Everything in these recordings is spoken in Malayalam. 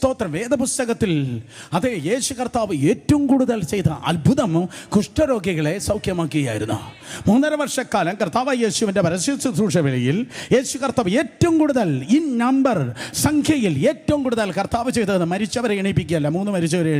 സ്തോത്രം. വേദപുസ്തകത്തിൽ അതേ യേശു കർത്താവ് ഏറ്റവും കൂടുതൽ ചെയ്ത അത്ഭുതം കുഷ്ഠരോഗികളെ സൗഖ്യമാക്കിയായിരുന്നു. 3.5 വർഷക്കാലം കർത്താവ് യേശുവിൻ്റെ പരസ്യ ശുശ്രൂഷ വേളയിൽ യേശു കർത്താവ് ഏറ്റവും കൂടുതൽ സംഖ്യയിൽ ഏറ്റവും കൂടുതൽ കർത്താവ് ചെയ്തത് മരിച്ചവരെ എണീപ്പിക്കുകയല്ല, 3 മരിച്ചവരെ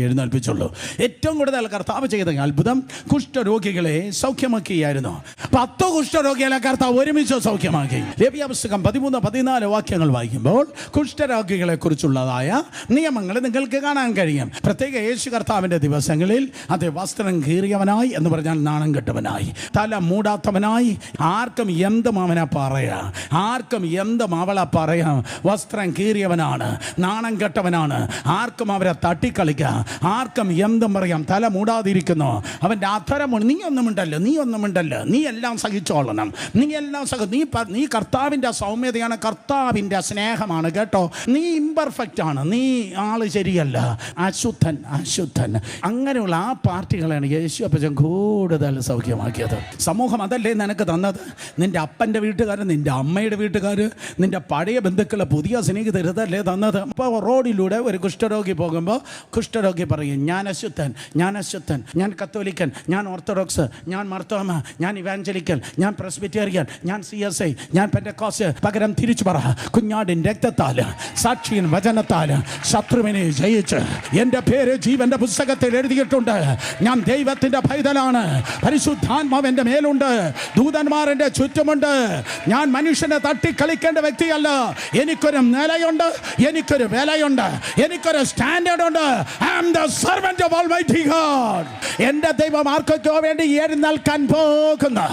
എഴുന്നേൽപ്പിച്ചുള്ളൂ. ഏറ്റവും കൂടുതൽ കർത്താവ് ചെയ്ത അത്ഭുതം കുഷ്ഠരോഗികളെ സൗഖ്യമാക്കിയായിരുന്നു. 10 കുഷ്ഠരോഗികളെ കർത്താവ് ഒരുമിച്ച് സൗഖ്യമാക്കി. ലേവ്യ പുസ്തകം 13-14 വാക്യങ്ങൾ വായിക്കുമ്പോൾ കുഷ്ഠരോഗികളെ കുറിച്ചുള്ളതായ നിയമങ്ങൾ നിങ്ങൾക്ക് കാണാൻ കഴിയും. പ്രത്യേക യേശു കർത്താവിൻ്റെ ദിവസങ്ങളിൽ അത് വസ്ത്രം കീറിയവനായി എന്ന് പറഞ്ഞാൽ നാണം കെട്ടവനായി, തല മൂടാത്തവനായി, ആർക്കും എന്തും അവനെ പറയാം, ആർക്കും എന്തും അവളെ പറയാം. വസ്ത്രം കീറിയവനാണ്, നാണം കെട്ടവനാണ്, ആർക്കും അവരെ തട്ടിക്കളിക്കാം, ആർക്കും എന്തും പറയാം. തല മൂടാതിരിക്കുന്നു, അവൻ്റെ അധരം നീ ഒന്നുമുണ്ടല്ലോ, നീ എല്ലാം സഹിച്ചോളണം, നീ കർത്താവിൻ്റെ സൗമ്യതയാണ്, കർത്താവിൻ്റെ സ്നേഹമാണ് കേട്ടോ. നീ ഇംപെർഫെക്റ്റ് ആണ്, നീ ആള് ശരിയല്ല, അശുദ്ധൻ. അങ്ങനെയുള്ള ആ പാർട്ടികളാണ് യേശു അപ്പച്ചൻ കൂടുതൽ സൗഖ്യമാക്കിയത്. സമൂഹം അതല്ലേ നിനക്ക് തന്നത്? നിൻ്റെ അപ്പൻ്റെ വീട്ടുകാർ, നിൻ്റെ അമ്മയുടെ വീട്ടുകാർ, നിൻ്റെ പഴയ ബന്ധുക്കളെ പുതിയ സ്നേഹിതരല്ലേ തന്നത്. അപ്പോൾ റോഡിലൂടെ ഒരു കുഷ്ഠരോഗി പോകുമ്പോൾ കുഷ്ഠരോഗി പറയും, ഞാൻ അശുദ്ധൻ, ഞാൻ കത്തോലിക്കൻ, ഞാൻ ഓർത്തഡോക്സ്, ഞാൻ മർത്തോമ, ഞാൻ ഇവാഞ്ചലിക്കൽ, ഞാൻ പ്രസ്ബിറ്റേറിയൻ, ഞാൻ CSI, ഞാൻ പെന്തക്കോസ്ത്. പകരം തിരിച്ചു പറ, കുഞ്ഞാടിൻ രക്തത്താൽ, സാക്ഷിയൻ വചനത്താൽ ശത്രുവിനെ ജയിച്ച് എൻ്റെ പേര് ജീവന്റെ പുസ്തകത്തിൽ എഴുതിയിട്ടുണ്ട്. ഞാൻ ദൈവത്തിൻ്റെ പൈതലാണ്, പരിശുദ്ധാത്മാവ് എൻ്റെ മേലുണ്ട്, ദൂതന്മാർ എൻ്റെ ചുറ്റുമുണ്ട്. ഞാൻ മനുഷ്യനെ തട്ടിക്കളിക്കേണ്ട വ്യക്തിയല്ല. എനിക്കൊരു നിലയുണ്ട്, എനിക്കൊരു വിലയുണ്ട്, എനിക്കൊരു സ്റ്റാൻഡേർഡ് ഉണ്ട്. I am the servant of almighty God. എൻ്റെ ദൈവം ആർക്കൊക്കെ വേണ്ടി എഴുന്നേൽക്കാൻ പോകുന്നു.